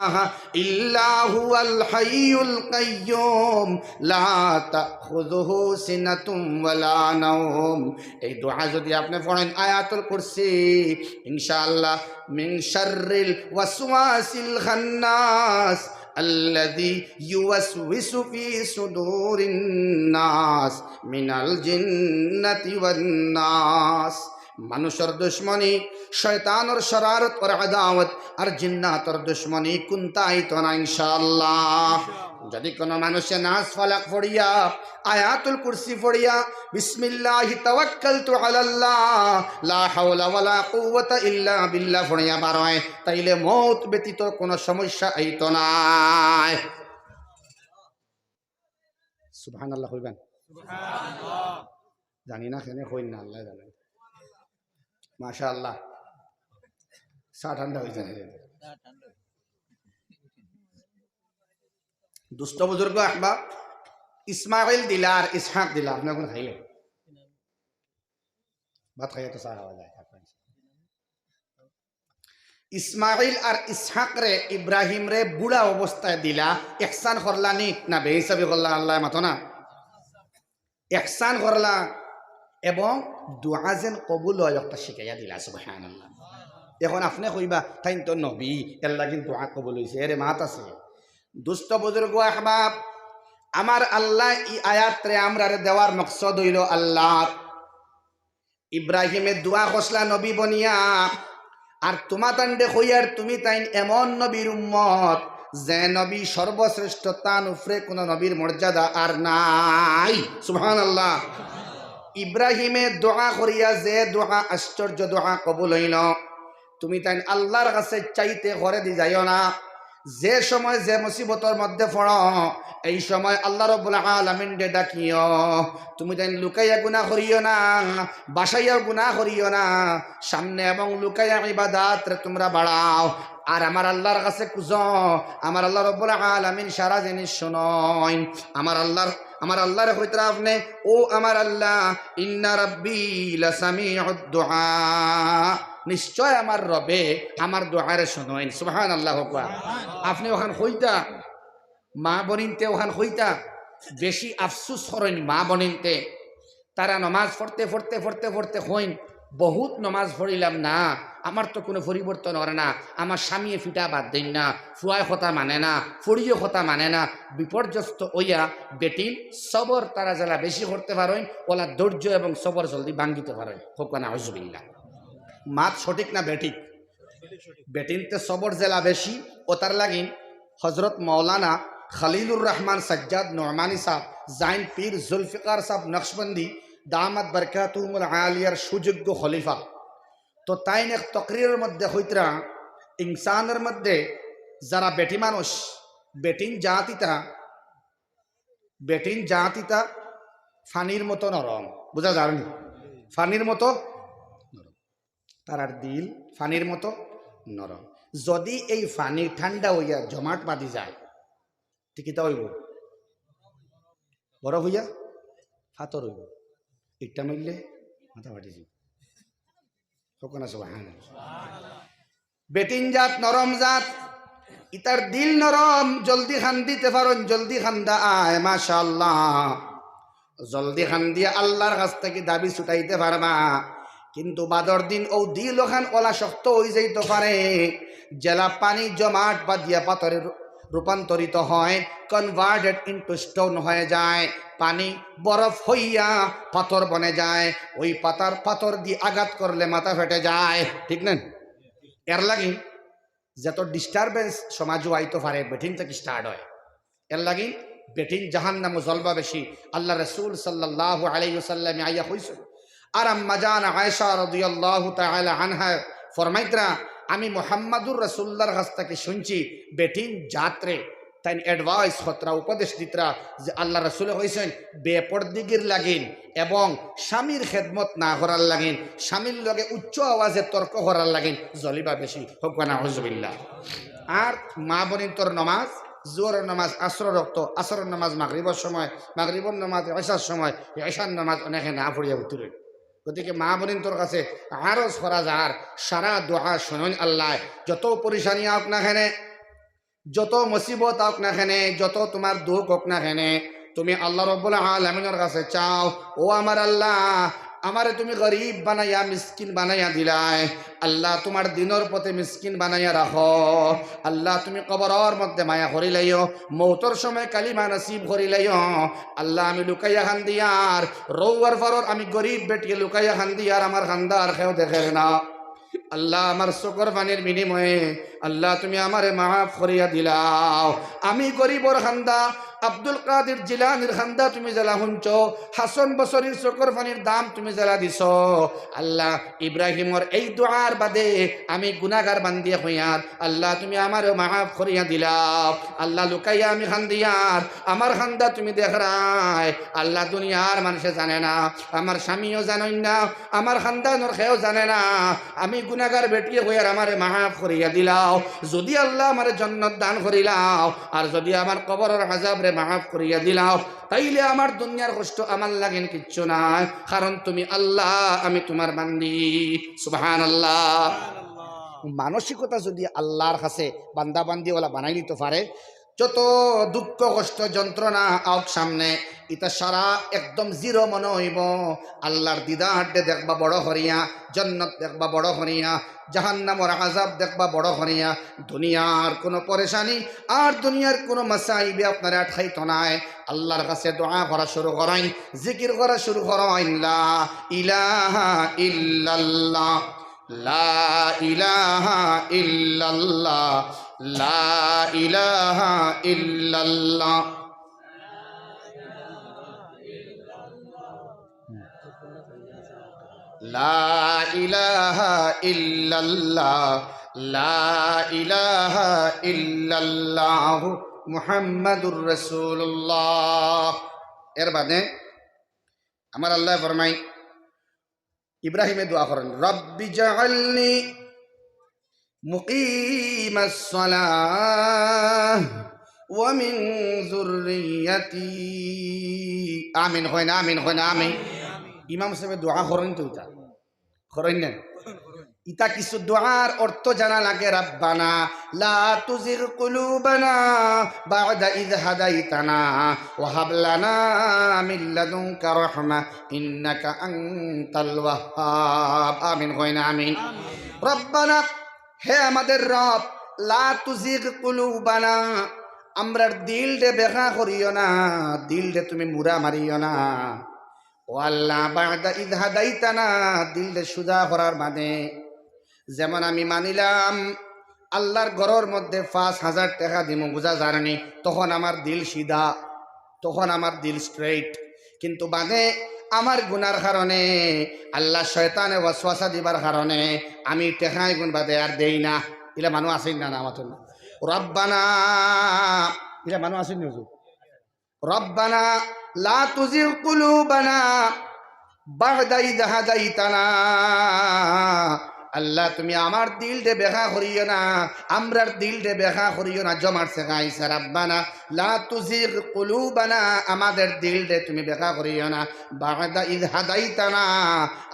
ইলাহা ইল্লা হুয়াল হাইয়ুল কাইয়্যুম লা তাখুযুহু সিনাতুম ওয়ালা নাওম। এই দোয়া যদি আপনি পড়েন আয়াতুল কুরসি, ইনশাআল্লাহ মিন শাররিল ওয়াসওয়াসিল খান্নাস الذي يوسوس في صدور الناس من الجنة والناس। মানুষের দুশ্মনী, শয়তানের শরারত আর আদাওয়াত আর জিন্নাতের দুশ্মনী কুন্তাইত না ইনশাআল্লাহ। যদি কোনো মানুষে নাস ফালাক পড়িয়া আয়াতুল কুরসি পড়িয়া বিসমিল্লাহি তাওয়াক্কালতু আলাল্লাহ লা হাওলা ওয়ালা কুওয়াতা ইল্লা বিল্লাহ পড়িয়া বারয়, তাইলে মওত ব্যতীত কোনো সমস্যা আইতো না। সুবহানাল্লাহ কইবেন? সুবহানাল্লাহ। জানি না কেন কইন না, আল্লাহ জানে। মাশাআল্লাহ। চা ঠান্ডা হয়ে যায়। দুষ্ট বুজুর্গ আহবাব, ইসমাইল দিলা আর ইসহাক দিলা, আপনি এখন খাইলে ভাত খাইয়া তো চা খাওয়া যায়। ইসমাইল আর ইসহাক রে ইব্রাহিম রে বুড়া অবস্থায় দিলা, ইহসান করলানি না বেহিসাবি করলা? আল্লাহ মাতো না, ইহসান করলা এবং দোয়া যেন কবুল হয় একটা শিখাইয়া দিলা। সুবহানাল্লাহ। এখন আপনি কইবা তাই তো নবী, এর লাগি দোয়া কবুল হইছে, এর মাত আছে। দুষ্ট বুজুর্গ আহবাব, আমার আল্লাহ ই আয়াত রে আমরা দেওয়ার মকসদ হইল আল্লাহ ইব্রাহিমের দোয়া খসলা নবী বনিয়া, আর তোমা তান্ডে হইয়ার তুমি তাইন এমন নবীর উম্মত যে নবী সর্বশ্রেষ্ঠ, তান উফরে কোন নবীর মর্যাদা আর নাই। সুবহানাল্লাহ। ইব্রাহিমে দোয়া করিয়া যে দোয়া আশ্চর্য দোয়া কবুল হইল, তুমি তাই আল্লাহর কাছে চাইতে ঘরে দি যাইও না। যে সময় যে মুসিবতের মধ্যে পড়ো, এই সময় আল্লাহ রাব্বুল আলামিন ডে ডাকিও। তুমি তাই লুকাইয়া গুনাহ করিও না, বাসাইয়া গুনাহ করিও না, সামনে এবং লুকাইয়া ইবাদত রে তোমরা বাড়াও। আর আমার আল্লাহর কাছে খুঁজো, আমার আল্লাহ রাব্বুল আলামিন সারা জিনিস শুনয়। আমার আল্লাহর কইতরা আপনি, ও আমার আল্লাহ, ইন্না রাব্বি লাসামিউদ দুআ, নিশ্চয় আমার রবে আমার দোয়ারে শুনেন। সুবহানাল্লাহ। আপনি ওখান হইতা মা বনিনতে, ওখান হইতা বেশি আফসুস করেন মা বনিনতে, তারা নমাজ পড়তে পড়তে পড়তে পড়তে হইন বহুত নমাজ পড়িলাম না, আমার তো কোনো পরিবর্তন হয় না, আমার স্বামী ফিটা বাদ দেন না, ফুয়ায় কথা মানে না, ফড়িও কথা মানে না, বিপর্যস্ত হইয়া বেটিল সবর তারা যারা বেশি করতে পারেন, ওলা ধৈর্য এবং সবর জলদি ভাঙ্গিতে পারেন। হোক না হজবিল্লাহ। মাত সঠিক না বেঠিক? বেটিনতে সবর জেলা বেশি, ও তার লাগিন হজরত মৌলানা খলিলুর রহমান সাজ্জাদ নোমানি সাহ, জাইন পীর জুলফিকার সাহ নকশবন্দি দামাত বরকাতুহুল আলিয়ার সুযোগ্য খলিফা, তো তাইন এক তকরিরের মধ্যে হইতরা ইনসানের মধ্যে যারা বেটি মানুষ, বেটিন জাতিতা ফানির মতো নরম, বুঝা যায়নি? ফানির মতো নরম, তারার দিল ফানির মতো নরম। যদি এই ফানি ঠান্ডা হইয়া জমাট বাঁধি যায়, ঠিকই হইব, বরফ হইয়া হাতর হইব, ইটটা মিললে মাথা ফাটি যাব। বেটিন জাত নরম জাত, ইতার দিল নরম, জলদি খান দিতে পারেন, জলদি খান্দা আয় মাশাআল্লাহ, জলদি খান দিয়ে আল্লাহর কাছ থেকে দাবি ছুটাইতে পারবা। কিন্তু বাদর দিন ও দিল ওখান ওলা শক্ত হয়ে যাইতে পারে, জেলা পানি জমাট বা দিয়া পাথরের রূপান্তরিত হয়, কনভার্টেড ইনটু স্টোন হয়ে যায়, পানি বরফ হইয়া পাথর বনে যায়, ওই পাথর দিয়ে আঘাত করলে মাথা ফেটে যায়, ঠিক না? এর লাগি যত ডিস্টারবেন্স সমাজও আইতে পারে বেটিন থেকে স্টার্ট হয়। এর লাগি বেটিন জাহান্নাম জলবা বেশি। আল্লাহ রাসূল সাল্লাল্লাহু আলাইহি ওয়াসাল্লাম আইয়া কইছে, আর আম্মা জান আয়েশা রাদিয়াল্লাহু তাআলা আনহা ফরমাইতরা, আমি মুহাম্মাদুর রাসূলুল্লাহর কাছ থেকে শুনছি বেটিন যাত্রে তাই অ্যাডভাইস খতরা উপদেশ দিতরা যে আল্লাহ রাসূল কইছেন বেপরদিগির লাগিন এবং স্বামীর খেদমত না করার লাগিন, স্বামীর লগে উচ্চ আওয়াজে তর্ক করার লাগিন জলিবা বেশি। হোক না হুজুবিল্লাহ। আর মা বোনের তোর নমাজ, জোহরের নামাজ আসর রক্ত, আসরের নামাজ মাগরিবের সময়, মাগরিবের নামাজ এশার সময়, এশার নামাজ অনেকে না পড়িয়া উঠলেন। গতিকে মা বোনের তোর কাছে আরজ করা যার সারা দোয়া শোনেন আল্লাহ, যত পরিশানি হোক না খেনে যত মুসিবত হোক না কেনে, যত তোমার দুঃখ হোক না কেনে, তুমি আল্লাহ রাব্বুল আলামিনের কাছে চাও, ও আমার আল্লাহ, আমারে তুমি গরিব বানাইয়া মিসকিন বানাইয়া দিলাই, আল্লাহ তোমার দিনের পথে মিসকিন বানাইয়া রাখো, আল্লাহ তুমি কবরের মধ্যে মায়া করি লাইও, মৌতর সময় কালিমা নসিব করি লাইও, আল্লাহ আমি লুকাইয়া খান দিয়ার রৌয়ার ফরর আমি গরিব বেটিয়ে লুকাইয়া খান দিয়ার আমার খান্দার খেয়েও দেখে না, আল্লাহ আমার চোখের পানির বিনিময়ে আল্লাহ তুমি আমারে মাফ করিয়া দিলাও, আমি গরিবর খান্দা আব্দুল কাদের জিলানির খান্দা তুমি জ্বালা শুনছ, হাসন বসরির চোখের পানির দাম তুমি জ্বালা দিছ, আল্লাহ ইব্রাহিমর এই দোয়ার বাদে আমি গুনাহগার বান্দিয়া হইয়ার, আল্লাহ তুমি আমারও মাফ করিয়া দিলাও, আল্লাহ লুকাইয়া আমি খান্দিয়ার আমার খান্দা তুমি দেখরাই, আল্লাহ দুনিয়ার মানুষে জানে না, আমার স্বামীও জানেন না, আমার খানদানোর খেয়েও জানে না, আমি গুনাহগার বেটিয়ে হইয়ার আমারে মাফ করিয়া দিলাও, যদি আল্লাহ আমার জান্নাত দান করিলাও, আর যদি আমার কবরের আযাব রে মাফ করিয়া দিলাও, তাইলে আমার দুনিয়ার কষ্ট আমার লাগেন কিচ্ছু নাই, কারণ তুমি আল্লাহ, আমি তোমার বান্দি। সুবহানাল্লাহ। মানসিকতা যদি আল্লাহর কাছে বান্দা বান্দিওয়ালা বানাই নিতে পারে, যত দুঃখ কষ্ট যন্ত্রণা আউক সামনে, এটা সারা একদম জিরো মনে হইব, আল্লাহর দিদারটে দেখবা বড় হরিয়া, জান্নাত দেখবা বড় হরিয়া, জাহান্নামের আযাব দেখবা বড় হরিয়া, দুনিয়ার কোনো পরেশানি আর দুনিয়ার কোনো মাসাইবে আপনারা আটকাইতো নাই, আল্লাহর কাছে দোয়া করা শুরু করাইন, জিকির করা শুরু করাইন, লা ইলাহা ইল্লাল্লাহ, লা ইলাহা ইল্লাল্লাহ, লা ইলাহা ইল্লাল্লাহ, লা ইলাহা ইল্লাল্লাহ, লা ইলাহা ইল্লাল্লাহ মুহাম্মাদুর রাসূলুল্লাহ। এর বাদে আমার আল্লাহ ফরমাই, ইব্রাহিমে দোয়া করেন, রব্বি জাআলনি মুকিমাস সালাহ ওয়া মিন যুররিয়াতি, আমিন হয় না, আমিন হয় না, আমিন। ইমাম সাহেব দোয়া করেন তো, এটা করেন না, ইতা কিছু দোয়ার অর্থ জানা লাগে, রাব্বানা লা তুজিগ কুলুবানা বা'দা ইয হাদাইতানা ওয়া হাব লানা মিন লাদুনকা রাহমা ইন্নাকা আনতাল ওয়াহ্হাব, আমিন হয় না, আমিন। রব্বানা, হে আমাদের রব, লা তুজিগ কুলুবানা, আমরার দিল দে বেখা করিও না, দিল দে তুমি মুরা মারিও না, ও আল্লাহ বা'দা ইয হাদাইতানা, দিল দে সুজা করার মানে, যেমন আমি মানিলাম আল্লাহর ঘরের মধ্যে ৫,০০০ টাকা দিব, বুঝা জানি, তখন আমার দিল সিধা, তখন আমার দিল স্ট্রেইট, কিন্তু বাদে আমার গুনার কারণে আল্লাহ শয়তানে ওয়াসওয়াসা দিবার কারণে আমি টেকাই গুণ বাদে আর দেই না, এলা মানুষ আসেন না, না মাত্র না, রব্বানা, এলা মানুষ আসেন না, রব্বানা লা তুজিগ কুলুবানা বা'দা ইয হাদাইতানা, আল্লাহ তুমি আমার দিল দে বেখা করিও না, আমরার দিল দে বেখা করিও না, জমার সে গাইছে, রাব্বানা লা তুজিগ কুলুবানা, আমাদের দিল দে তুমি বেখা করিও না, বা'দা ইয হাদাইতানা,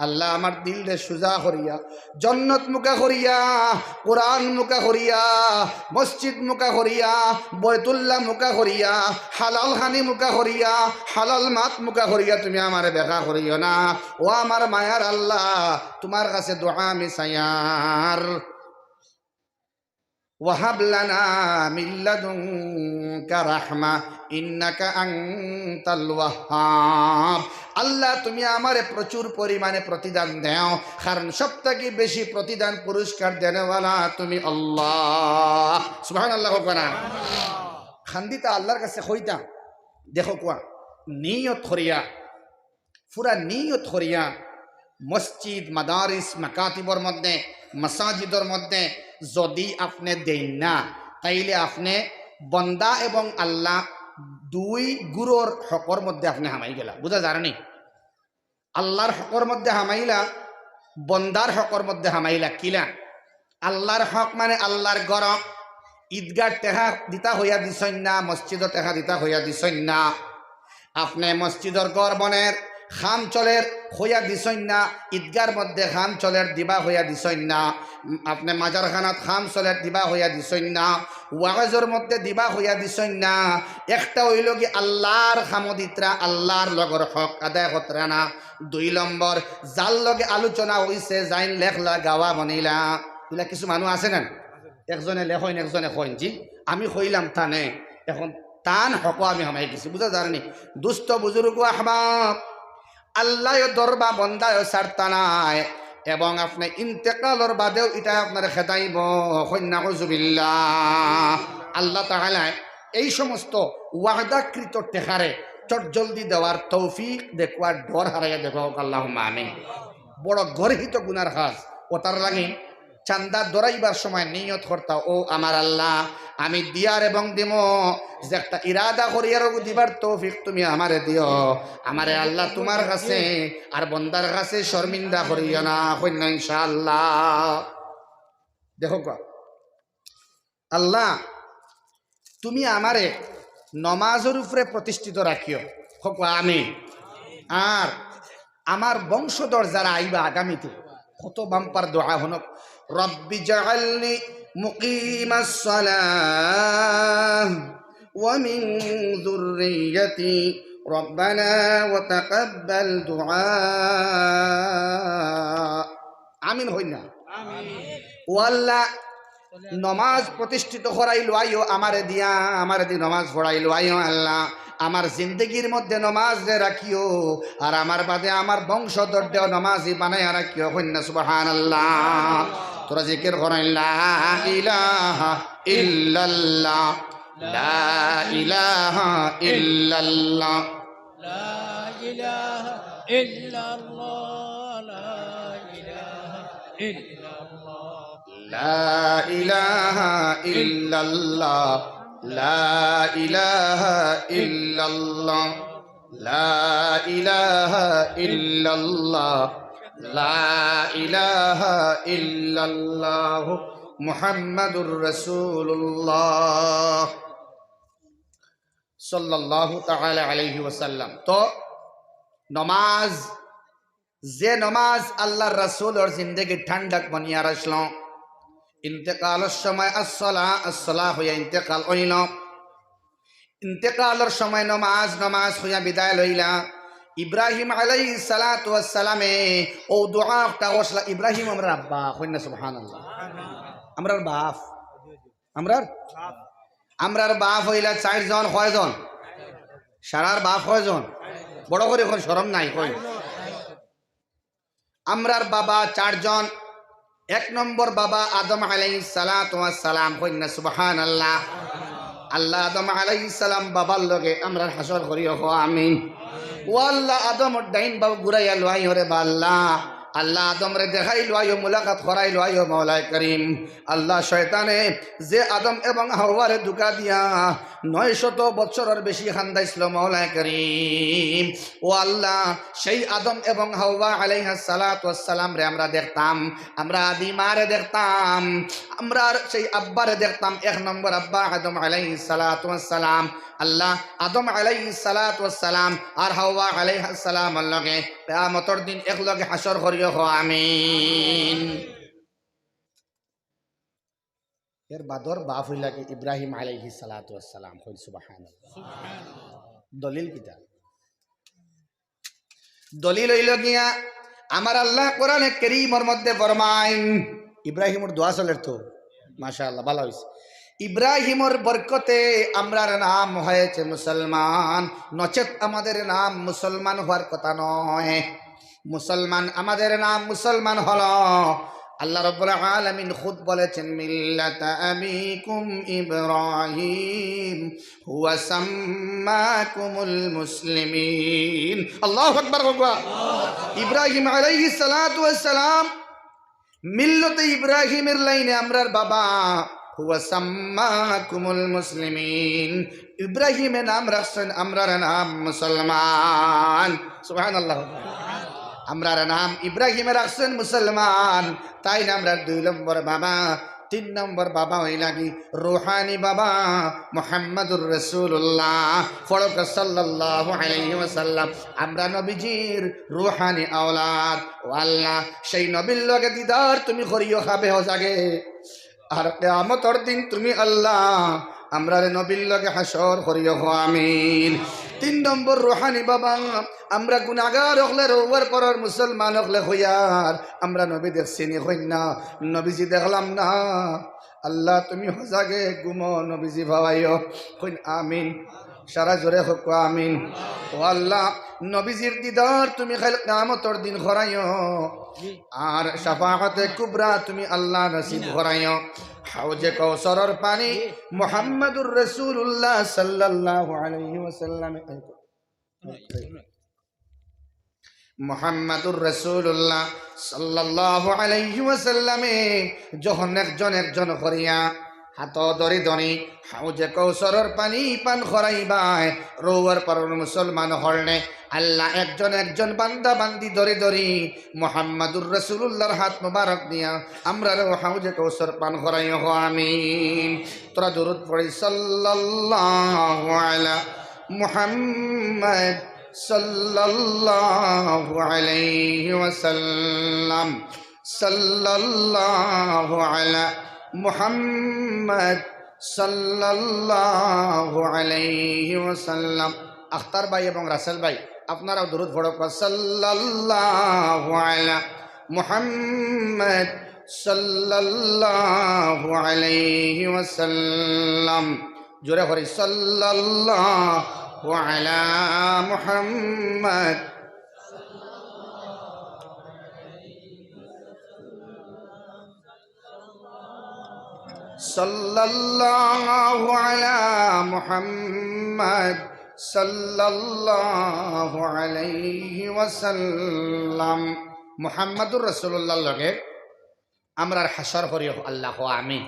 আল্লাহ আমার দিল দে সুজা করিয়া, জান্নাত মুকা করিয়া, কোরআন মুকা করিয়া, মসজিদ মুকা করিয়া, বাইতুল্লাহ মুকা করিয়া, হালাল খানি মুকা করিয়া, হালাল মাত মুকা করিয়া তুমি আমারে বেখা করিও না, ও আমার মায়ার আল্লাহ, তোমার কাছে দোয়া আমি চাইয়ার, ওয়াহাব লানা মিন লাদুনকা রাহমা ইন্নাকা আনতাল ওয়াহ্হাব, আল্লাহ তুমি আমারে প্রচুর পরিমাণে প্রতিদান দাও, কারণ সবথেকে বেশি প্রতিদান পুরস্কার দেনেওয়ালা তুমি আল্লাহ। সুবহানাল্লাহ। কোনা খান্দিতা আল্লাহর কাছে কইতাম, দেখো কোয়া নিয়ত করিয়া, পুরা নিয়ত করিয়া মসজিদ মাদারিস মাকাতিবর মধ্যে, মাসাজিদর মধ্যে যদি আপনি দেন না, তাইলে আপনি বন্দা এবং আল্লাহ দুই গুরুর হকর মধ্যে আপনি হামাই গেলা, বুঝা জানি, আল্লাহর হকর মধ্যে হামাইলা, বন্দার হকর মধ্যে হামাইলা, কিলা আল্লাহর হক মানে আল্লাহর গর, ঈদগাহ টেহা দিতা হইয়া দিছেন না, মসজিদর টেহা দিতা হইয়া দিছেন না, আপনি মসজিদর গড় বনের খাম চলের হইয়া দিছইন না, ঈদগার মধ্যে খাম চলের দিবা হইয়া দিছইন না, আপনি মাজারখানাত খাম চলের দিবা হইয়া দিছইন না, ওয়াজের মধ্যে দিবা হইয়া দিছইন না। একটা হইল কি আল্লাহর খামদিত্রা, আল্লাহর লগর হক আদায় কতরা না। 2 নম্বর যার লগে আলোচনা হইছে যাইন লেখলা গাওয়া বনিলা, এগুলা কিছু মানুষ আছে না, একজনে লেখইন একজনে কইন, জি আমি কইলাম থানে এখন তান হক আমি হামাই গেছি, বুঝা জানি। দুস্থ বুজুর্গ আহবাব, আল্লাহ দরবা বন্দায় সারতা নাই, এবং আপনি ইন্তেকালর বাদেও এটা আপনার খেদাইব, নাউজুবিল্লাহ। আল্লাহ তাআলা এই সমস্ত ওয়াদাকৃত টেকারে চটজলদি দেওয়ার তৌফিক দেখবার ডর হারাইয়া দেখো, আল্লাহুম্মা আমিন। বড় গর্হিত গুনার কাজ, ওটার লাগে চান্দা দরাইবার সময় নিয়ত করতা, ও আমার আল্লাহ আমি দিয়ার এবং দিম যে একটা ইরাদা করিয়ার দিবার তৌফিক তুমি আমারে দিও, আমারে আল্লাহ তোমার কাছে আর বন্দার কাছে শর্মিন্দা করিও না, কইনা ইনশাআল্লাহ। দেখো আল্লাহ তুমি আমারে নমাজের উপরে প্রতিষ্ঠিত রাখিও, হোক আমি আর আমার বংশধর যারা আইবা আগামীতে, কত বাম্পার দোয়া হনক, রব্বি জাআলনি মুকিমাস সালাহ ওয়া মিন যুররিয়্যাতি রব্বানা ওয়া তাকাব্বাল দুআ। আমিন হই না? আমিন। ও আল্লাহ নমাজ প্রতিষ্ঠিত করাইলো আইও আমারে দিয়া, আমারে দি নমাজ পড়াইলো আইও আল্লাহ, আমার জিন্দগির মধ্যে নমাজ রাখিও, আর আমার বাদে আমার বংশধর দেও নমাজি বানাইয়া রাখিও, কন্যা সুবহানাল্লাহ। তোরা জিকির করেন লা ইলাহা ইল্লাল্লাহ, লা ইলাহা ইল্লাল্লাহ, লা ইলাহা ইল্লাল্লাহ, লা ইলাহা ইল্লাল্লাহ, লা ইলাহা ইল্লাল্লাহ, লা ইলাহা ইল্লাল্লাহ, লা ইলাহা ইল্লাল্লাহ, মুহাম্মাদুর রাসূলুল্লাহ সাল্লাল্লাহু তাআলা আলাইহি ওয়াসাল্লাম। তো নমাজ, যে নমাজ আল্লাহর রাসূলের জিন্দেগি ঠান্ডাক বানিয়ে রাখল, ইন্তেকালের সময় আসসালাহ হইয়া ইন্তেকাল হইল, ইন্তেকালের সময় নমাজ হইয়া বিদায় লইলা। ইব্রাহিম আলাইহিস সালাতু ওয়াস সালামে ও দোয়াটা ওসলা, ইব্রাহিম আমরার আব্বা, কইনা সুবহানাল্লাহ, আমরার বাপ, আমরার বাপ হইলা 4 জন, কয়জন? সারার বাপ কয়জন? বড় করে কোন শরম নাই, কই আমরার বাবা 4 জন। 1 নম্বর বাবা আদম আলাইহিস সালাতু ওয়াস সালাম, কইনা সুবহানাল্লাহ। আল্লাহ আদম আলাইহিস সালাম বাবার লগে আমরার হাসর করিও, আমিন। ও আল্লাহ আদমর ডাইন বাবু ঘুরাইয়া লই হরে বা আল্লাহ, আল্লাহ আদম রে দেখাই লই, মুলাকাত করাই লই, মাওলাই করিম। আল্লাহ শয়তানে যে আদম এবং হাওয়ারে ধোঁকা দিয়া 900 বছরের বেশি খান্দাইছিল, মাওলাই করিম। ও আল্লাহ সেই আদম এবং হাওয়া আলাইহিস সালাতু ওয়াস সালাম রে আমরা দেখতাম, আমরা আদি মারে দেখতাম, আমরা সেই আব্বারে দেখতাম। 1 নম্বর আব্বা আদম আলাইহিস সালাতু ওয়াস সালাম, আল্লাহ আদম আলাইহিস সালাতু ওয়াস সালাম আর হাওয়া আলাইহিস সালাম লগে কিয়ামতের দিন একলগে হাসর করিও, আমিন। এর বাদর বাপ হইলা কি ইব্রাহিম আলাইহিস সালাতু ওয়াস সালাম, কই সুবহানাল্লাহ। দলিল কিতা? দলিল হইল গিয়া আমার আল্লাহ কোরআনে কারীমের মধ্যে ফরমায়, ইব্রাহিমের দোয়া চলের তো মাশাআল্লাহ, ভালো হইছে। ইব্রাহিমের বরকতে আমরার নাম হয়েছে মুসলমান, নচেত আমাদের নাম মুসলমান হওয়ার কথা নয়। মুসলমান, আমাদের নাম মুসলমান হলো, আল্লাহ রাব্বুল আলামিন খুদ বলেছেন, মিল্লাতা আবিকুম ইব্রাহিম হুয়া সাম্মাকুমুল মুসলিমিন। আল্লাহু আকবার। ইব্রাহিম আলাইহিস সালাতু ওয়াস সালাম মিল্লাতে ইব্রাহিমের লাইনে আমরার বাবা, হুয়া সাম্মাকুমুল মুসলিমিন। ইব্রাহিমে নাম রাখছেন, আমরার নাম মুসলমান, সুবহানাল্লাহ। আমরার নাম ইব্রাহিমে রাখছেন মুসলমান, তাই না আমরা 2 নম্বর বাবা। তিন নম্বর বাবা হইলা কি রুহানি বাবা মুহাম্মাদুর রাসূলুল্লাহ ফরক সাল্লাল্লাহু আলাইহি ওয়াসাল্লাম আমরা নবীজির রুহানি আওলাদ ও আল্লাহ সেই নবীর লগে দিদার তুমি করিও খাবে ও জাগে আর কিয়ামতের দিন তুমি আল্লাহ আমরা নবীর লগে হাসর করিও আমিন তিন নম্বর রুহানি বাবা আমরা গুনাহগার হলে রোয়ার পরের মুসলমান হলে হইয়ার আমরা নবী দেখছিনি হই না নবীজি দেখলাম না আল্লাহ তুমি হজাগে গুমো নবীজি ভাবাইও কইন আমিন সারা জোরে হোক আমিন ও আল্লাহ নবীজির দিদার তুমি খালি কিয়ামতের দিন করাইও আর শাফাআতে কুবরা তুমি আল্লাহ নসিব করাইও হাউজে কাউসারের পানি মুহাম্মাদুর রাসূলুল্লাহ সাল্লাল্লাহু আলাইহি ওয়াসাল্লাম মুহাম্মাদুর রাসূলুল্লাহ সাল্লাল্লাহু আলাইহি ওয়াসাল্লামে যখন একজন করিয়া হাত ধরি ধরি হাউজে কাউসারের পানি পান করাইবাই রোয়ার পরের মুসলমান হলনে আল্লাহ একজন বান্দা বান্দি ধরি ধরি মুহাম্মাদুর রাসূলুল্লাহর হাত মুবারক দিয়া আমরা হাউজে কাউসার পান করাইও আমিন তোরা দরুদ পড়ি সাল্লাল্লাহু আলা মুহাম্মদ সাল্লাল্লাহু আলাইহি ওয়াসাল্লাম সাল্লাল্লাহু আলা মুহাম্মদ সাল্লাল্লাহু আলাইহি ওয়াসাল্লাম আখতার ভাই এবং রাসেল ভাই আপনারাও দরুদ পড়ক সাল্লাল্লাহু আলা মুহাম্মদ সাল্লাল্লাহু আলাইহি ওয়াসাল্লাম জোরে করে সাল্লাল্লাহু আলা মুহাম্মদ সাল্লাল্লাহু আলা মুহাম্মদ সাল্লাল্লাহু আলাইহি ওয়াসাল্লাম মুহাম্মাদুর রাসূলুল্লাহর লগে আমরার হাসর করি আল্লাহ আমিন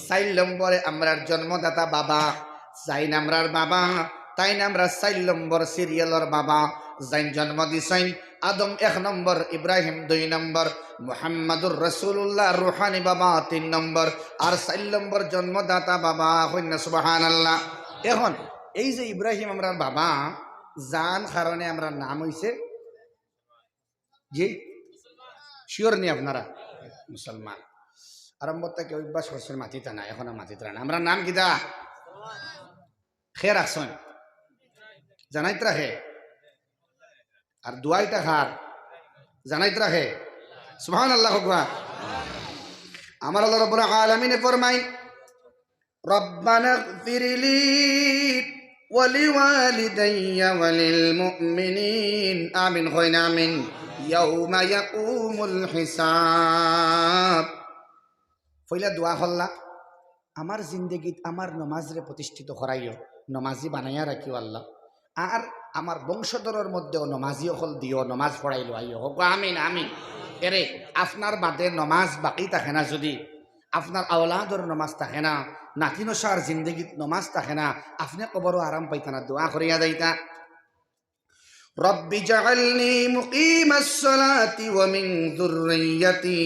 4 নম্বরে আমরার জন্মদাতা বাবা যাই নামরার বাবা তাই নামরা 4 নম্বর সিরিয়ালর বাবা যাই জন্ম দিছেন আদম 1 নম্বর ইব্রাহিম 2 নম্বর মুহাম্মাদুর রাসূলুল্লাহ রুহানি বাবা 3 নম্বর আর 4 নম্বর জন্মদাতা বাবা কন্যা সুবহানাল্লাহ এখন এই যে ইব্রাহিম আমরার বাবা জান কারণে আমরা নাম হইছে জি শিওর নি আপনারা মুসলমান আরম্ভ থেকে অভ্যাস করছেন মাতিতা না এখন মাতিতা না আমরা নাম কিতা খের আসন জানাইত রাখে আর দুয়াইটা খার জানাইত রাখে সুবহানাল্লাহ হুকমা আমার আল্লাহ রাব্বুল আলামিন ফরমাই রব্বানা ইগফিরলি ওয়া লিওয়ালিদাইয়া ওয়া লিল মুমিনিন আমিন কইনা আমিন ইয়াউমা ইয়াকুমুল হিসাব ফইলা দোয়া হল্লা আমার জিন্দেগিত আমার নমাজরে প্রতিষ্ঠিত করাইও নমাজি বানাইয়া রাখিও আল্লাহ আর আমার বংশধরের মধ্যেও নমাজি হল দিও নমাজ পড়াইলো আইও হোক আমিন আমিন এরে আপনার বাদে নমাজ বাকি থাকে না যদি আপনার আওলাদর নমাজ থাকে না নাতিনসার জিন্দগিত নমাজ থাকে না আপনি কবরও আরাম পাইতা না দোয়া করিয়া যাইতা রব্বি জাআলনি মুকিমাস সালাতি ওয়া মিন যুররিয়াতি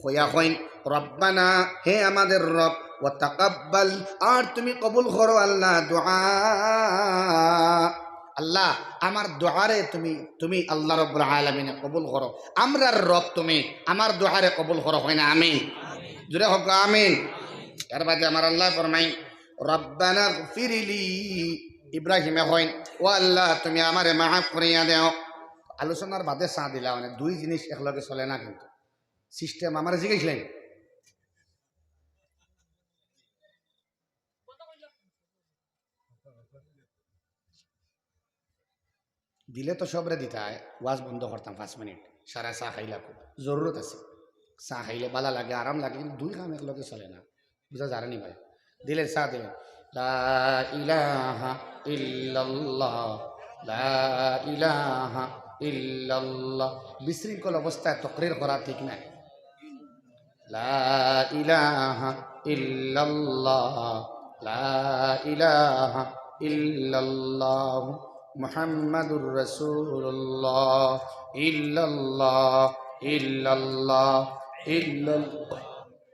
হইয়া হইন রব্বানা হে আমাদের রব ওয়া তাকাব্বাল আর তুমি কবুল করো আল্লাহ দোয়া আল্লাহ আমার দোয়ারে তুমি আল্লাহ রাব্বুল আলামিনে কবুল করো আমরার রব তুমি আমার দোয়ারে কবুল করো হয় না আমিন জোরে হোক আমিন এর বাদে আমার আল্লাহ ফরমাই রব্বানা ইগফিরলি ইব্রাহিমে হইন ও আল্লাহ তুমি আমারে মাফ করিয়া দাও আলোচনার বাদে চা দিলা মানে দুই জিনিস একলগে চলে না কিন্তু সিস্টেম আমার জিজ্ঞাসলেন দিলে তো সবরে দিতা ওয়াজ বন্ধ করতাম 5 মিনিট সারা চা খাইলা খুব জরুরত আছে চা খাইলে বালা লাগে আরাম লাগে কিন্তু দুই কাম একলগে চলে না বুঝা জানি ভাই দিলে চা দিলে লা ইলাহা ইল্লাল্লাহ লা ইলাহা ইল্লাল্লাহ বিশৃঙ্খল অবস্থায় তকরির করা ঠিক না লা ইলাহা ইল্লাল্লাহ লা ইলাহা ইল্লাল্লাহ মুহাম্মাদুর রাসূলুল্লাহ ইল্লাল্লাহ ইল্লাল্লাহ ইল্লাল্লাহ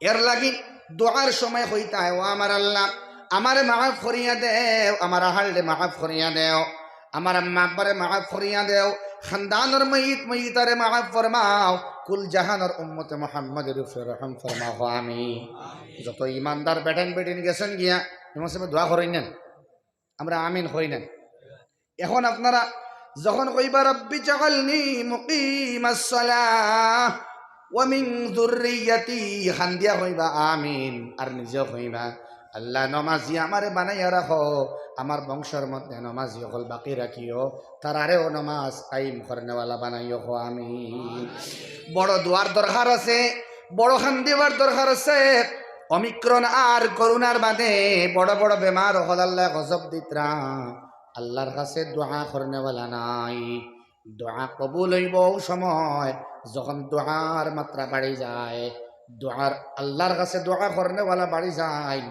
এর লাগি দোয়ার সময় হইতা ও আমার আল্লাহ আমারে মাফ করিয়া দেও, আমার আহারে মাফ করিয়া দেও, আমার আম্মা আব্বারে মাফ করিয়া দেও, খানদানের ময়িতারে মাফ ফরমাও, কুল জাহানের উম্মতে মুহাম্মাদের উপরে রহম ফরমাও আমিন। যত ইমানদার বেটেন বেটিন গেছেন গিয়া ইমাম সাহেব দোয়া করেন নেন, আমরা আমিন হই নেন। এখন আপনারা যখন কইবা রব্বি জাআলনি মুকিমাস সালাহ ওয়া মিন যুররিয়াতি, খান্দিয়া কইবা আমিন, আর নিজে কইবা আল্লাহ নমাজি আমারে বানাইয়া রাখো, আমার বংশের মধ্যে নমাজি হল বাকি রাখিও, তারারেও নমাজ কায়েম করনেওয়ালা বানাইও হো আমিন। বড় দোয়ার দরকার আছে, বড় খান্দিবার দরকার আছে। অমিক্রণ আর করোনার বাদে বড় বড় বেমার হল আল্লাহ গজব দিতরা, আল্লাহর কাছে দোয়া করনেওয়ালা নাই। দোয়া কবুল হইব সময় যখন দোয়ার মাত্রা বাড়ি যায়, দোয়ার আল্লাহর কাছে দোয়া করনেওয়ালা বাড়ি যায়,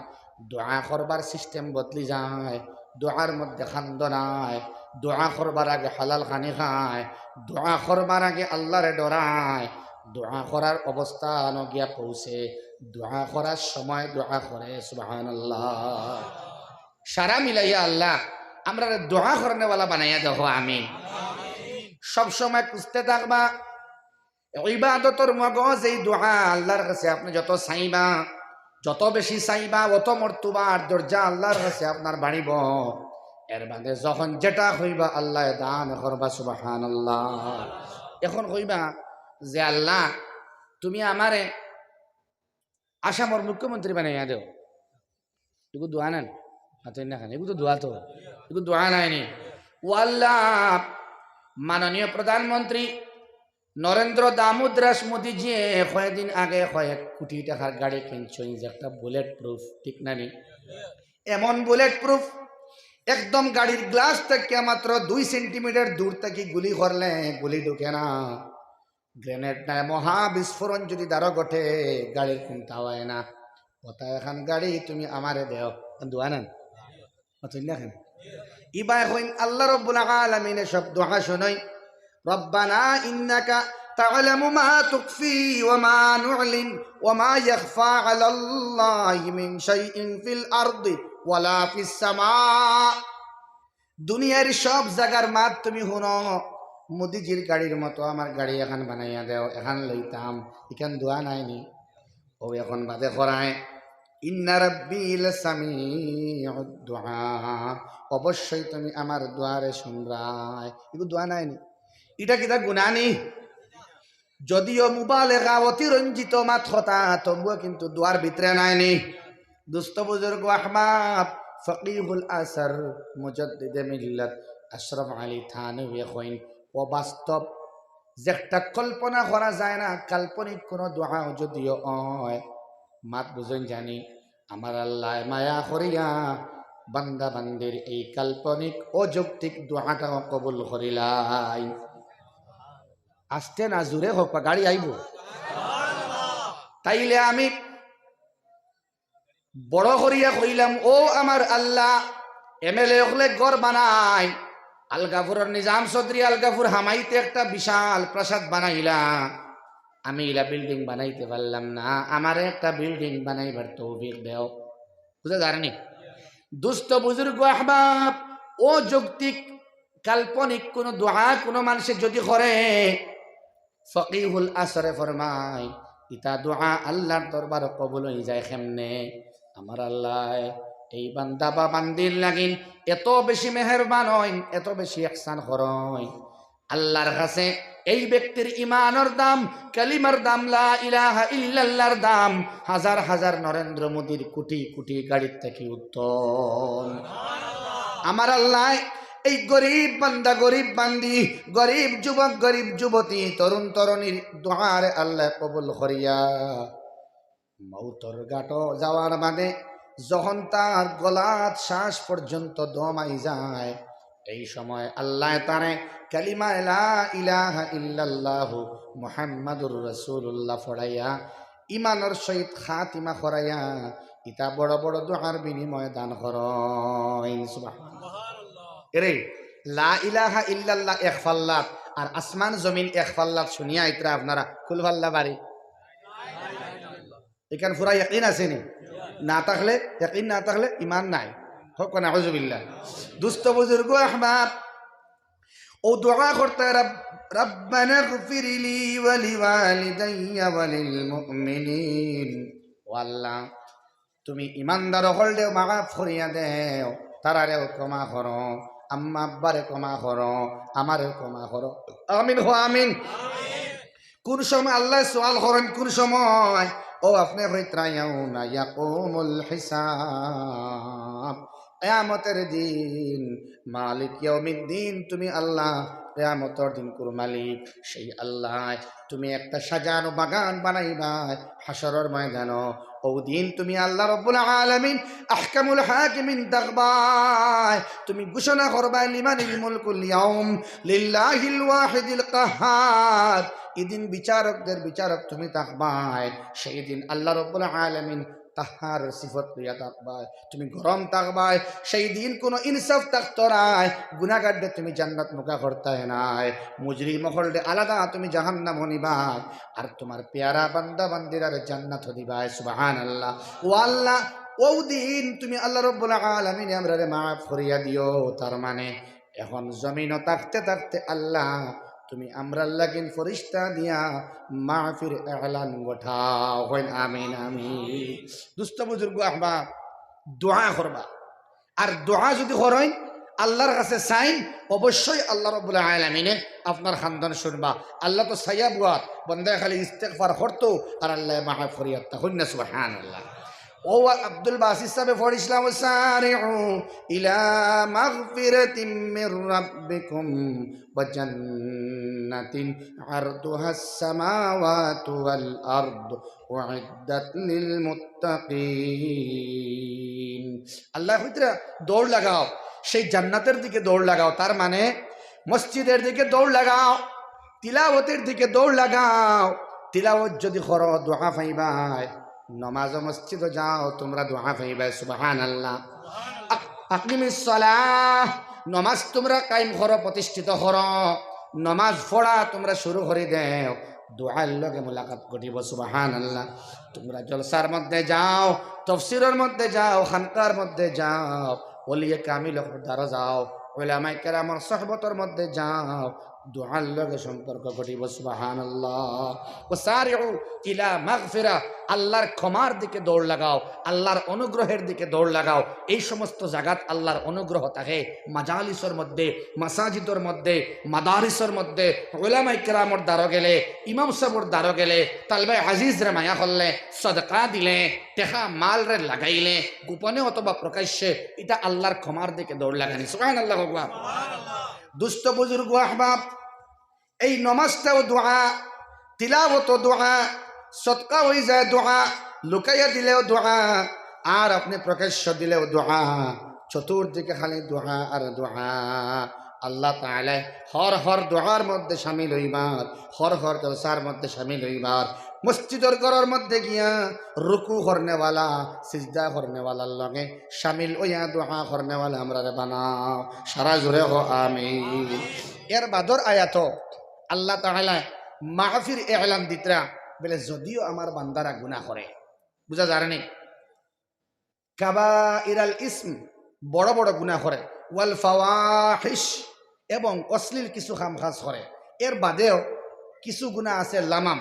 দোয়া করবার সিস্টেম বদলি যায়, দোয়ার মধ্যে খান্দ নাই, দোয়া করবার আগে হালাল খানি খায়, দোয়া করবার আগে আল্লাহরে ডরায়, দোয়া করার অবস্থা নগিয়া পৌঁছে, দোয়া করার সময় দোয়া করে সুবহানাল্লাহ। সারা মিলাইয়া আল্লাহ আমরা দোয়া করনেওয়ালা বানাইয়া দেখো আমিন। সব সময় খুঁজতে থাকবা ইবাদতর মগজ এই দোয়া আল্লাহর কাছে আপনি যত চাইবা, যত বেশি চাইবা অত মর্তুবার দরজা আল্লাহর কাছে আপনার বাড়িব। এর বাদে যখন যেটা হইবা আল্লাহ দান করবা সুবহানাল্লাহ। এখন কইবা যে আল্লাহ তুমি আমারে আসামর মুখ্যমন্ত্রী বানাইয়া দেও, এগুলো দোয়া নেন হাতের না খান, এগুলো তো দোয়া, তো এগুলো দোয়া নাইনি। ও আল্লাহ মাননীয় প্রধানমন্ত্রী নরেন্দ্র দামোদর মোদীজি কয়েকদিন আগে কয়েক কোটি টাকার গাড়ি কিনছেন, যে একটা বুলেট প্রুফ, ঠিক না নি? এমন বুলেট প্রুফ একদম গাড়ির গ্লাস থেকে মাত্র 2 সেন্টিমিটার দূর থেকে গুলি করলে গুলি ঢুকে না, গ্রেনেড নাই, মহা বিস্ফোরণ যদি দ্বারা ঘটে গাড়ির কোনটা হয় না। ওটা এখন গাড়ি তুমি আমারে দেও, দোয়া নেন এখন ইবা এখন আল্লাহ রাব্বুল আলামিন সব দোয়া শুনাই। রব্বানা ইন্নাকা তা'লামু মা তুখফি ওয়া মা নু'লিন ওয়া মা ইয়াখফা 'আলাল্লাহি মিন শাইইন ফিল আরদি ওয়ালা ফিস সামা। দুনিয়ার সব জায়গার মাত তুমি শুনো, মোদিজির গাড়ির মতো আমার গাড়ি এখন বানাইয়া দেও, এখন লইতাম। এখান দোয়া নাইনি, ও এখন বাদে করায় ইন্না রাব্বি লাসামিউদ দুআ, অবশ্যই তুমি আমার দোয়ারে শুনরাই। এগুলো দোয়া নাইনি, এটা কিতা গুনাহ নেই। যদিও মুবালেগা অতিরঞ্জিত মাত কথা, তবুও কিন্তু দোয়ার ভিতরে নাইনি। দুস্থ বুজুর্গ আহমাদ ফকিহুল আসর মুজাদ্দিদে মিল্লাত আশরাফ আলী থানভী কইন, ও বাস্তব যেটা কল্পনা করা যায় না, কাল্পনিক কোনো দোয়া যদিও হয়, মাত বুঝেন জানি আমার আল্লাহ মায়া করিয়া বান্দা বান্দির এই কাল্পনিক অযৌক্তিক দোয়াটাও কবুল করিলাই। আসতে না জুড়ে হোক, গাড়ি আইব। তাইলে আমি বড় করিয়া কইলাম, ও আমার আল্লাহ এমএলএ হলে গড় বানাই, আলগাপুরের নিজাম চৌধুরী আলগাপুর হামাইতে একটা বিশাল প্রাসাদ বানাইলা, আমি ইলা বিল্ডিং বানাইতে পারলাম না, আমার একটা বিল্ডিং বানাইবার তৌফিক দেও। বুঝা জানি দুস্থ বুজুর্গ আহবাব, ও যৌক্তিক কাল্পনিক কোন দোয়া কোন মানুষের যদি করে, ফকিহুল আসরে ফরমায় ইতা দোয়া আল্লাহর দরবার কবুল হয়ে যায় কেমনে? আমার আল্লাহ এই বান্দা বা বান্দির লাগিন এত বেশি মেহেরবান হয়, এত বেশি ইহসান হয়, আল্লাহর কাছে এই ব্যক্তির ইমানের দাম, কালিমার দাম, লা ইলাহা ইল্লাল্লাহর দাম হাজার হাজার নরেন্দ্র মোদীর কোটি কোটি গাড়ির থেকে উত্তম। আমার আল্লাহ এই গরিব বান্দা, গরিব বান্দি, গরিব যুবক, গরিব যুবতী, তরুণ তরুণীর দোয়ারে আল্লাহ কবুল করিয়া মৌতর গাটো যাওয়ার বাদে যখন তার গলাত শ্বাস পর্যন্ত দম আই যায়, এই সময় আল্লাহ তারে কালিমা লা ইলাহা ইল্লাল্লাহু মুহাম্মাদুর রাসূলুল্লাহ পড়াইয়া ইমানের সহিত খাতিমা করাইয়া ইতা বড় বড় দোয়ার বিনিময়ে দান করেন। সুবহানাল্লাহ। এরে লা ইলাহা ইল্লাল্লাহ এক ফাল্লাত আর আসমান জমিন এক ফাল্লাত শুনিয়া ইতরা আপনারা কুলভাল্লা বাড়ি এখানে পুরা ইয়াকিন আছে নি? না থাকলে ইয়াকিন না থাকলে ইমান নাই। হোক না আউযুবিল্লাহ। দুস্থ বুজুর্গ আহবাব ও দোয়া করতে রব্বানা গফিরলি ওয়া লিওয়ালিদাইয়া ওয়া লিল মুমিনিন। ও আল্লাহ তুমি ইমানদার হলদেও মাফ করিয়া দেও, তারারেও ক্ষমা করো, আম্মা আব্বারে ক্ষমা করো, আমারেও ক্ষমা করো। আমিন হো আমিন। কোন সময় আল্লাহ সওয়াল করেন, কোন সময় ও আপনি হইত্রায়াউনা ইয়াকুমুল হিসাব, কিয়ামতের দিন, মালিক ইয়াউমিদ্দিন, তুমি আল্লাহ কিয়ামতের দিন কোন মালিক সেই আল্লাহ। তুমি একটা সাজানো বাগান বানাইবা হাসরের ময়দানো, ও দিন তুমি আল্লাহ রাব্বুল আলামিন আহকামুল হাকিমিন তাকবাই, তুমি ঘোষণা করবা লিমানিল মুলকুল ইয়াউম লিল্লাহিল ওয়াহিদিল কাহ্হার। এদিন বিচারকদের বিচারক তুমি থাকবাই, সেই দিন আল্লাহ রাব্বুল আলামিন তাহার সিফত লইয়া থাকবাই, তুমি গরম থাকবাই, সেই দিন কোনো ইনসাফ থাকতো নাই, গুনাহগারদের তুমি জান্নাত মুখা করতে নাই, মুজরিম মহলদে আলাদা তুমি জাহান্নাম নিবাই, আর তোমার পেয়ারা বান্দা বান্দিরার জান্নাত দিবাই। সুবহানাল্লাহ। ও আল্লাহ ও দিন তুমি আল্লাহ রাব্বুল আলামিন আমরারে মাফ করিয়া দিও। তার মানে এখন জমিনও থাকতে থাকতে আল্লাহ তুমি আমরার লাগিন ফরিস্তা দিয়া মাহফির এলান গোঠাও। হইন আমিন আমিন। দুস্থ বুজুর্গ আহবাব দোয়া করবা, আর দোয়া যদি করেন আল্লাহর কাছে চাইন, অবশ্যই আল্লাহ রাব্বুল আলামিনে আপনার খানদান শুনবা। আল্লাহ তো সাইয়া বুয়াত বন্দা খালি ইস্তেগফার করতো আর আল্লাহ মাফ করিয়া তা। হইন না সুবহানাল্লাহ। ও আব্দুল বাসির সাহেব পড়িছিলাম সারিউ ইলা মাগফিরাতিম মির রাব্বিকুম ওয়া জান্নাতিন আরদুহাস সামাওয়াতু ওয়াল আরদ উইদ্দাত লিল মুত্তাকিন। আল্লাহ কইতরা দৌড় লাগাও, সেই জান্নাতের দিকে দৌড় লাগাও। তার মানে মসজিদের দিকে দৌড় লাগাও, তিলাওয়াতের দিকে দৌড় লাগাও। তিলাওয়াত যদি করো দোয়া পাইবাই, নমাজ মসজিদে যাও তোমরা দোয়া পাইবা। সুবহানাল্লাহ। আকিমিস সালাহ, নমাজ তোমরা কায়েম করো, প্রতিষ্ঠিত করো, নমাজ পড়া তোমরা শুরু করে দেও, দোয়ার লগে মুলাকাত ঘটিব। সুবহানাল্লাহ। তোমরা জলসার মধ্যে যাও, তাফসীরের মধ্যে যাও, খানকার মধ্যে যাও, ওলিয়ে কামিল দ্বারা যাও, উলামায়ে কেরামের সুহবতের মধ্যে যাও, দোয়ার লগে সম্পর্ক ঘটিব। সুবহানাল্লাহ। ওয়াসারিউ ইলা মাগফিরা, আল্লাহর ক্ষমার দিকে দৌড় লাগাও, আল্লাহর অনুগ্রহের দিকে দৌড় লাগাও। এই সমস্ত জায়গাত আল্লাহর অনুগ্রহ থাকে, মাজালিসের মধ্যে, মাসাজিদের মধ্যে, মাদারিসের মধ্যে, উলামায়ে কেরামের দ্বারা গেলে, ইমাম সাহেবের দ্বারা গেলে, তালবে আজিজ রে মায়া করলে, সদকা দিলে, টেকা মাল রে লাগাইলে, গোপনে অথবা প্রকাশ্যে, এটা আল্লাহর ক্ষমার দিকে দৌড় লাগানি। সুবহানাল্লাহ। দুস্থ বুজুর্গ আহবাব, এই নমাজটাও দোয়া, তিলাওয়াত দোয়া, সদকা হয়ে যায় দোয়া, লুকাইয়া দিলেও দোয়া, আর আপনি প্রকাশ্য দিলেও দোয়া, চতুর্দিকে খালি দোয়া আর দোয়া। আল্লাহ তাআলা হর হর দোয়ার মধ্যে শামিল হইবার, হর হর জলসার মধ্যে শামিল হইবার, মসজিদের ঘরের মধ্যে গিয়া রুকু করনেওয়ালা, সিজদা করনেওয়ালার লগে শামিল হইয়া দোয়া করনেওয়ালা আমরা বানাও। সারা জোরে হো আমিন। এর বাদর আয়াত আল্লাহ তাআলা মাহফির এলান দিতরা বলে, যদিও আমার বান্দারা গুনাহ করে, বুঝা যায় না, কাবাইরাল ইসম, বড় বড় গুনাহ করে, ওয়াল ফাওয়াহিশ, এবং অশ্লীল কিছু কাম কাজ করে, এর বাদেও কিছু গুনাহ আছে লামাম,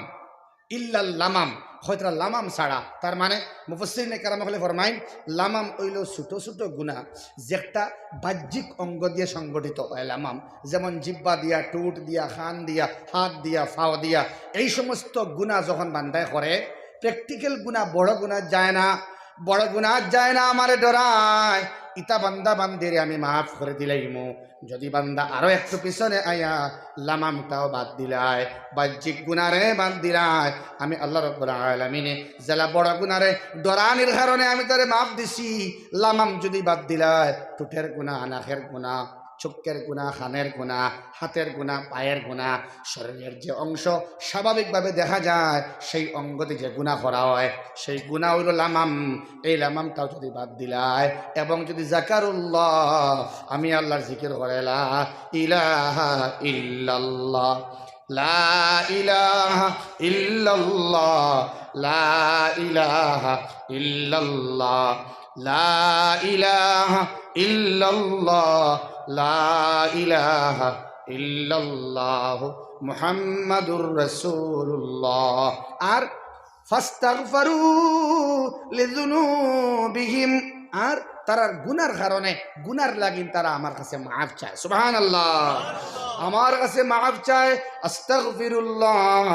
ইল্লাল লামাম, হয়তো লামাম ছাড়া। তার মানে মুফাসসিরিনে কেরাম হলে ফরমাইন, লামাম হইল ছোট ছোট গুনাহ যেটা বাহ্যিক অঙ্গ দিয়ে সংগঠিত হয়। লামাম যেমন জিব্বা দিয়া, টুট দিয়া, খান দিয়া, হাত দিয়া, ফাও দিয়া, এই সমস্ত গুনাহ যখন বান্দায় করে, প্র্যাকটিক্যাল গুনাহ, বড় গুনাহ যায় না, বড় গুনাহ যায় না, আমারে ডরায়, ইতা বান্দা বান্দিরে আমি মাফ করে দিলাইমু। যদি বান্দা আরো একটু পিছনে আয়া লামামটাও বাদ দিলায়, বাহ্যিক গুনারে বাদ দিলায়, আমি আল্লাহ রাব্বুল আলামিনে জেলা বড় গুনারে ডরানির কারণে আমি তারে মাফ দিছি। লামাম যদি বাদ দিলায়, টুটের গুনাহ, নাকের গুনাহ, চোখের গুনাহ, খানের গুনাহ, হাতের গুনাহ, পায়ের গুনাহ, শরীরের যে অংশ স্বাভাবিকভাবে দেখা যায় সেই অঙ্গতে যে গুনাহ করা হয়, সেই গুনাহ হইল লামাম। এই লামামটাও যদি বাদ দিলায়, এবং যদি যাকারুল্লাহ, আমি আল্লাহর জিকির করে, লা ইলাহা ইল্লাল্লাহ, লা ইলাহা ইল্লাল্লাহ, লা ইলাহা ইল্লাল্লাহ লা ইলাহা ইল্লাল্লাহ লা ইলাহা ইল্লাল্লাহ মুহাম্মাদুর রাসূলুল্লাহ। আর ফাস্তাগফারু লিযুনুবিহিম, আর তারার গুনার কারণে গুনার লাগিন তারা আমার কাছে মাফ চায়। সুবহানাল্লাহ, আমার কাছে মাফ চায়। আস্তাগফিরুল্লাহ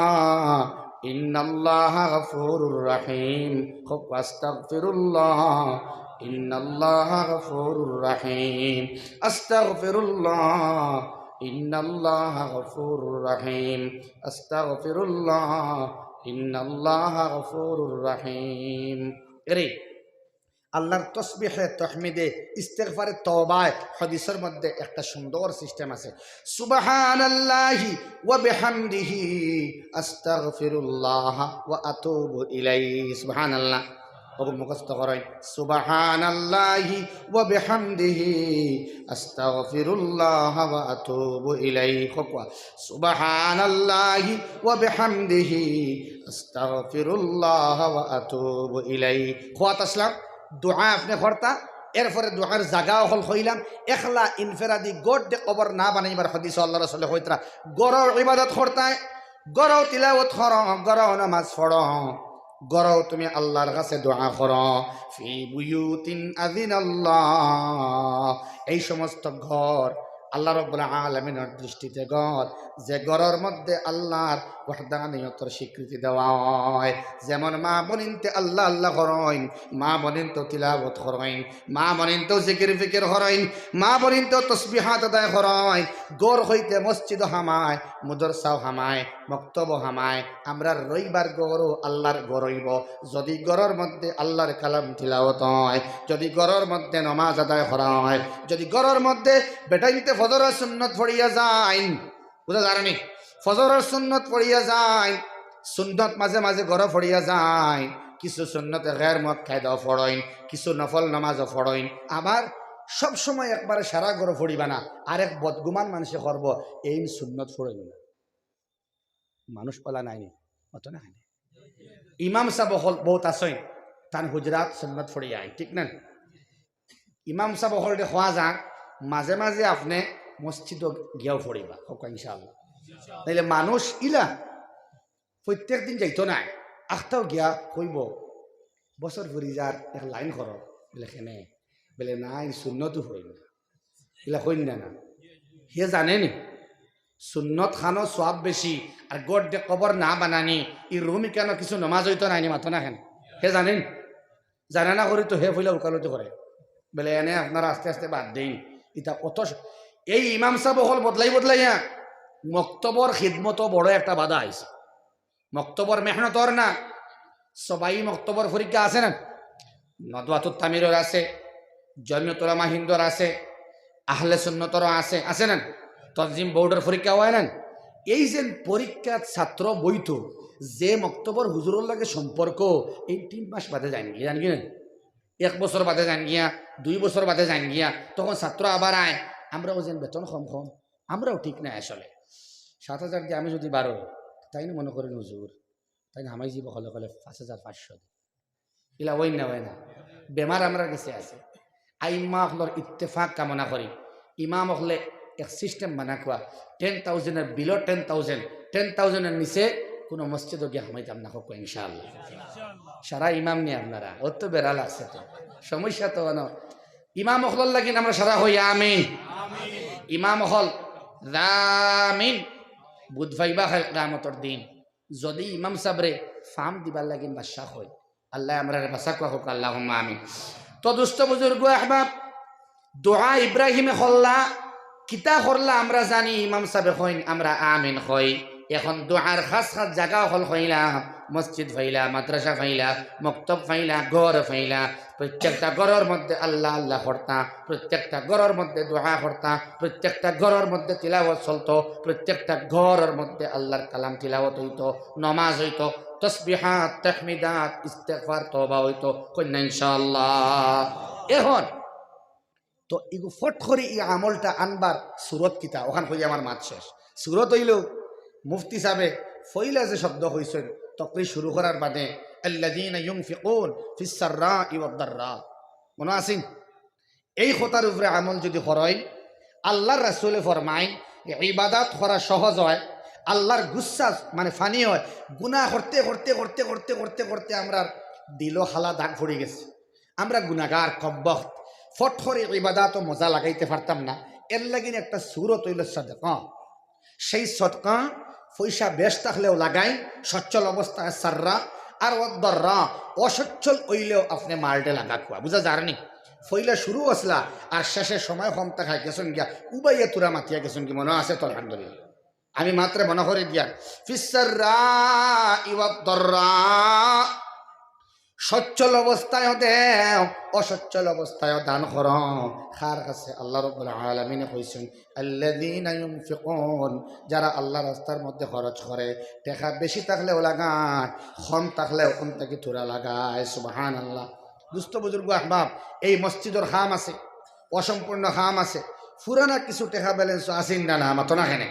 ইন্নাল্লাহা গফুরুর রহিম। খুব আস্তাগফিরুল্লাহ ইন্নাল্লাহা গফুরুর রহিম। আস্তাগফিরুল্লাহ ইন্নাল্লাহা গফুরুর রহিম। আস্তাগফিরুল্লাহ ইন্নাল্লাহা গফুরুর রহিম। এরে আল্লাহর তসবিহে তহমিদে ইস্তেগফারে তওবায় হাদিসের মধ্যে একটা সুন্দর সিস্টেম আছে। সুবহানাল্লাহি ওয়া বিহামদিহি আস্তাগফিরুল্লাহ ওয়া আতুবু ইলাইহি। সুবহানাল্লাহ ওগো মুখস্থ করেন, সুবহানাল্লাহি ওয়া বিহামদিহি আস্তাগফিরুল্লাহ ওয়া আতুবু ইলাইহি। খোকা সুবহানাল্লাহি ওয়া বিহামদিহি আস্তাগফিরুল্লাহ ওয়া আতুবু ইলাইহি। খোয়াত আসলাম দোয়া আপনি করতা, এরপরে দোয়ার জায়গাও হল হইলাম এখলা ইনফেরাদি গোট দে কবর না বানাইবার হাদিস আল্লাহ রাসূল হইতরা। গরর ইবাদত করতায়, গরও তিলাওয়াত কর, গরও নামাজ পড়ো, গরও তুমি আল্লাহর কাছে দোয়া করো। ফি বুয়ুতিন আযিনাল্লাহ, এই সমস্ত ঘর আল্লাহ রাব্বুল আলামিনের দৃষ্টিতে ঘর যে ঘরের মধ্যে আল্লাহর ওয়াহদানিয়তের স্বীকৃতি দেওয়া হয়। যেমন মা বনিনতে আল্লাহ আল্লাহ করেন, মা বনিন তো তিলাওয়াত করেন, মা বনিন তো জিকির ফিকির করেন, মা বনিন তো তসবিহাত আদায় করেন। গড় হইতে মসজিদ হামায়, মুদরসাও হামায়, মক্তব হামায়। আমরা রইবার গড়ও আল্লাহর গড়ইব যদি গড়ের মধ্যে আল্লাহর কালাম তিলাওয়াত হয়, যদি গড়ের মধ্যে নমাজ আদায় করা হয়, যদি গড়ের মধ্যে বেটাইতে ফজরের সুন্নত পড়িয়া যায়। বুঝা জানি ফজরের সুন্নত পড়িয়া যায়, সুন্নত মাঝে মাঝে ঘর পড়িয়া যায়, কিছু সুন্নতে গের মদ খাইদাও ফড়ইন, কিছু নফল নামাজও ফড়ইন। আবার সব সময় একবারে সারা ঘর ফড়িবা না, আর এক বদগুমান মানুষে করব এই সুন্নত ফড়ইব না। মানুষ পলা নাইনি অত না। ইমাম সাহেব হল বহুত আসেন, তান হুজরাত সুন্নত ফড়িয়া আইন, ঠিক না? ইমাম সাহেব হল খোয়া যাক মাঝে মাঝে আপনি মসজিদ গিয়াও ফড়িবা হোক ইনশাআল্লাহ। তাইলে মানুষ ইলা প্রত্যেক দিন যাইতো না, আখটাও গিয়া কইব বছর ফুরি যার এক লাইন কর বলে খেনে বলে নাই সুন্নতো হই না, এলা হইন না না। হে জানেনি সুন্নত খানো সব বেশি, আর গোট দে কবর না বানানি ই রুমি কেন কিছু নমাজ হইতো নাইনি মাথো না খেন। হে জানেন, জানা না করি তো হে ফইলা উকালতি করে বলে এনে আপনারা আস্তে আস্তে বাদ দেন। ইটা কত এই ইমাম সাহেব হল বদলাইয়া মক্তবর খিদমত বড় একটা বাধা আইছে। মক্তবর মেহনতর না, সবাই মক্তবর পরীক্ষা আছে না, নদওয়াতুত তামিরের আছে, জমিয়তুল উলামা হিন্দর আছে, আহলে সুন্নতর আছে, আছে না, তনজিম বোর্ডের পরীক্ষা হয় না। এই যে পরীক্ষা ছাত্র বইতো যে মক্তবর হুজুরের লাগে সম্পর্ক এই 3 মাস বাদে যান গিয়া, জান কি না, 1 বছর বাদে যান গিয়া, 2 বছর বাদে যান গিয়া, তখন ছাত্র আবার আয় আমরাও যেন বেতন কম কম, আমরাও ঠিক নাই আসলে 7,000 দিয়ে আমি যদি 12 তাই না মনে করেন হুজুর, তাই না আমায় জীব হলে হলে 5,500 এলা ওই না হয় না। বেমার আমরা কাছে আছে। আইম্মা হলর ইত্তেফাক কামনা করি, ইমাম হলে এক সিস্টেম বানা খোয়া 10,000 বিলো 10,000 নিচে কোনো মসজিদও গিয়ে হামাইতাম না হোক ইনশাআল্লাহ। সারা ইমাম নিয়ে আপনারা ওর তো বেড়া লাগছে, তো সমস্যা তো ইমাম হল লাগিন আমরা সারা হই আমিন। ইমাম হল রামিন বুধ ভাইবা কিয়ামতের দিন যদি ইমাম সাবরে ফাম দিবার লাগিন বাদশাহ হয়, আল্লাহ আমরা বাসা হোক আল্লাহুম্মা আমিন। তো দুস্থ বুজুর্গ আহবাব, দোয়া ইব্রাহিমে হল্লা কিতা করলা আমরা জানি, ইমাম সাহেব হইন আমরা আমিন হই। এখন দোয়ার খাস খাস জায়গা হল হইলা মসজিদ ফাইলা, মাদ্রাসা ফাইলা, মক্তব ফাইলা, ঘর ফাইলা, প্রত্যেকটা ঘরের মধ্যে আল্লাহ আল্লাহ করতা, প্রত্যেকটা ঘরের মধ্যে দোয়া করতা, প্রত্যেকটা ঘরের মধ্যে তিলাওয়াত চলতো, প্রত্যেকটা ঘরের মধ্যে আল্লাহর কালাম তিলাওয়াত হইতো, নমাজ হইতো, তসবিহাত তাহমিদাত ইস্তেগফার তওবা হইতো কন্যা ইনশাআল্লাহ। এখন তো এগু ফট করে এই আমলটা আনবার সুরত কিতা ওখান হয়ে আমার মাত শেষ। সুরত হইল মুফতি সাহেবে ফইলা যে শব্দ হয়েছেন তকরি শুরু করার বাদে আল্লাযীনা ইউনফিকুন ফিস সাররাই ওয়াদ দাররা। মনে আছেন? এই কথার উপরে আমল যদি হয়, আল্লাহর রাসূলে ফরমায় ইবাদত করা সহজ হয়, আল্লাহর গুচ্ছা মানে ফানি হয়। গুনাহ করতে করতে করতে করতে করতে করতে আমরা দিলও হালা দাগ পড়ে গেছে, আমরা গুনাহগার কব্বখ ফট করে ইবাদত ও মজা লাগাইতে পারতাম না। এর লাগিন একটা সূরত হইল সাদকা। সেই সদকা পয়সা বেশ থাকলেও লাগাই, সচ্ছল অবস্থায় সাররা আর ওয়াদ্দাররা, অসচ্ছল হইলেও আপনি মাল্টে লাগা খুয়া বুঝা যারনি। ফইলা শুরু আসলা আর শেষের সময় কম থাকায় গেছেন গিয়া উবাইয়া তুরা মাতিয়া গেছেন কি মনে আছে তো? আলহামদুলিল্লাহ। আমি মাত্র মনে করে দিয়া ফিসাররা ইওয়াদ্দাররা, সচ্ছল অবস্থায় দেও, অসচ্ছল অবস্থায় দান কর। খার কাছে আল্লাহ রাব্বুল আলামিন কইছেন আল্লাযীনা ইউনফিকুন, যারা আল্লাহ রাস্তার মধ্যে খরচ করে, টাকা বেশি থাকলেও লাগায়, কম থাকলেও কোন থেকে থোড়া লাগায়। সুবহানাল্লাহ। দুস্থ বুজুর্গ আহবাব, এই মসজিদের খাম আছে, অসম্পূর্ণ খাম আছে, পুরানা কিছু টাকা ব্যালেন্স আসেন না না মাতো না কেনে